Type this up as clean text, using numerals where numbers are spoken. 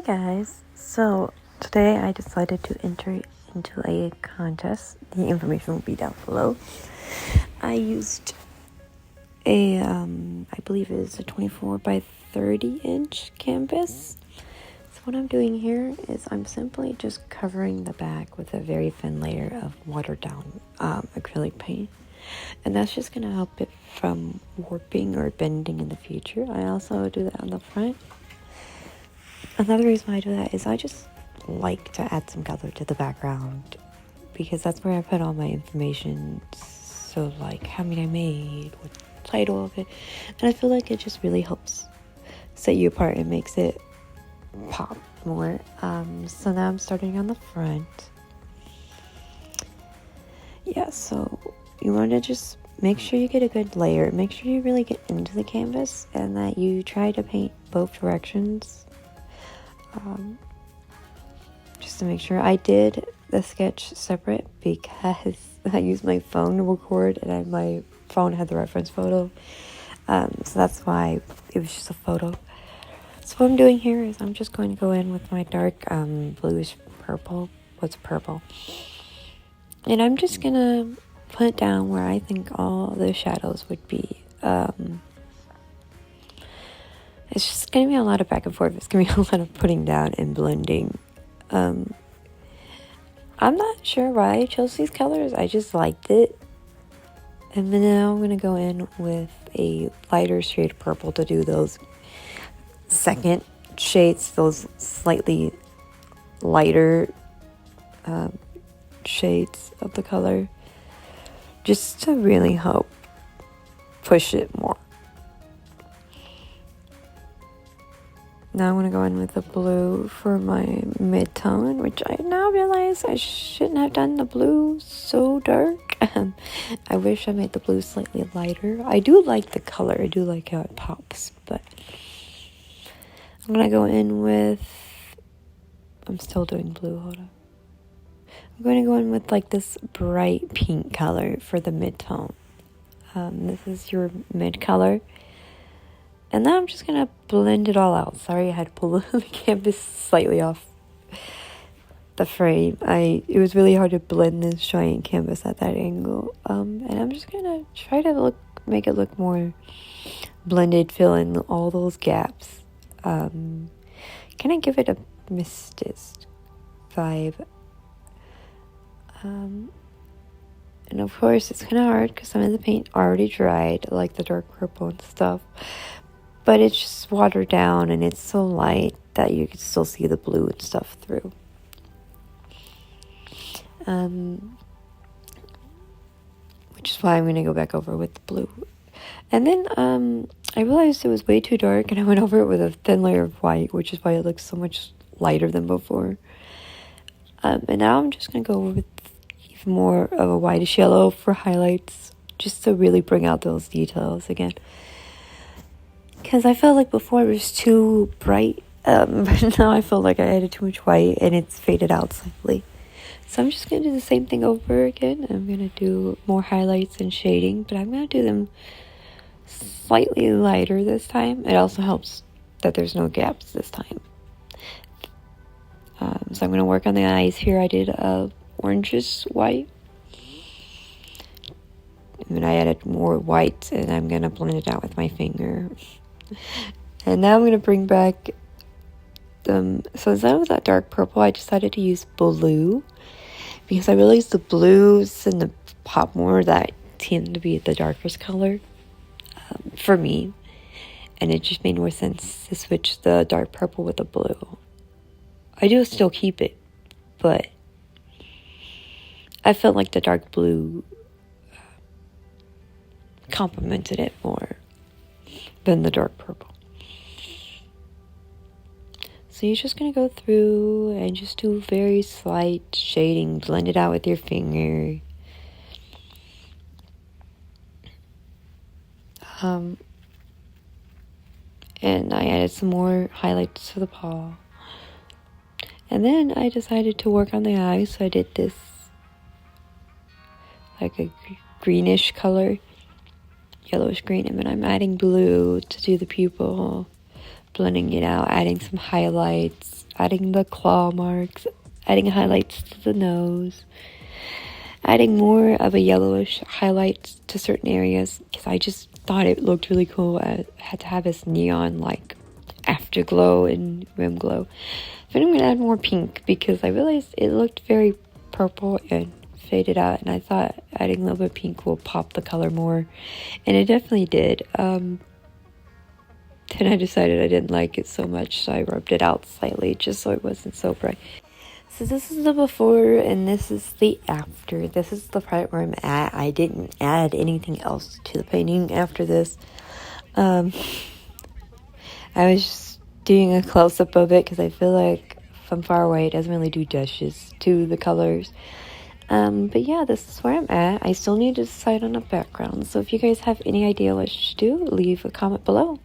guys, so today I decided to enter into a contest. The information will be down below. I used I believe it is a 24 by 30 inch canvas. So what I'm doing here is I'm simply just covering the back with a very thin layer of watered down acrylic paint. And that's just going to help it from warping or bending in the future. I also do that on the front. Another reason why I do that is I just like to add some color to the background because that's where I put all my information. So like how many I made, what title of it, and I feel like it just really helps set you apart and makes it pop more. So now I'm starting on the front. Yeah, so you want to just make sure you get a good layer. Make sure you really get into the canvas and that you try to paint both directions. Just to make sure. I did the sketch separate because I used my phone to record and my phone had the reference photo. So that's why it was just a photo. So what I'm doing here is I'm just going to go in with my dark bluish purple. What's purple? And I'm just going to put down where I think all the shadows would be. It's just going to be a lot of back and forth. It's going to be a lot of putting down and blending. I'm not sure why I chose these colors. I just liked it. And then now I'm going to go in with a lighter shade of purple to do those second shades, those slightly lighter shades of the color. Just to really help push it more. Now I'm going to go in with the blue for my mid-tone, which I now realize I shouldn't have done the blue so dark. I wish I made the blue slightly lighter. I do like the color. I do like how it pops, but I'm going to go in with... I'm still doing blue, hold on. I'm going to go in with like this bright pink color for the mid-tone. This is your mid color. And now I'm just going to blend it all out. Sorry, I had to pull the canvas slightly off the frame. It was really hard to blend this giant canvas at that angle. And I'm just going to try to make it look more blended, fill in all those gaps. Kind of give it a mistist vibe. And of course, it's kind of hard because some of the paint already dried, like the dark purple and stuff. But it's just watered down and it's so light that you can still see the blue and stuff through. Which is why I'm going to go back over with the blue. And then I realized it was way too dark and I went over it with a thin layer of white, which is why it looks so much lighter than before. And now I'm just going to go with even more of a whitish yellow for highlights, just to really bring out those details again. Because I felt like before it was too bright, but now I feel like I added too much white and it's faded out slightly. So I'm just going to do the same thing over again. I'm going to do more highlights and shading, but I'm going to do them slightly lighter this time. It also helps that there's no gaps this time. So I'm going to work on the eyes here. I did orangish white. And then I added more white and I'm going to blend it out with my finger. And now I'm going to bring back so instead of that dark purple, I decided to use blue because I realized the blues and the pop more that tend to be the darkest color for me, and it just made more sense to switch the dark purple with the blue. I do still keep it, but I felt like the dark blue complemented it more than the dark purple. So you're just going to go through and just do very slight shading, blend it out with your finger. And I added some more highlights to the paw. And then I decided to work on the eyes, so I did this like a greenish color, yellowish green, and then I'm adding blue to do the pupil blending it out, adding some highlights, adding the claw marks, adding highlights to the nose, adding more of a yellowish highlight to certain areas because I just thought it looked really cool. I had to have this neon like afterglow and rim glow. But I'm gonna add more pink because I realized it looked very purple and faded out, and I thought adding a little bit of pink will pop the color more, and it definitely did. Then I decided I didn't like it so much, so I rubbed it out slightly just so it wasn't so bright. So this is the before and this is the after. This is the part where I'm at. I didn't add anything else to the painting after this. I was just doing a close-up of it because I feel like from far away it doesn't really do justice to the colors. But yeah, this is where I'm at. I still need to decide on a background. So if you guys have any idea what I should do, leave a comment below.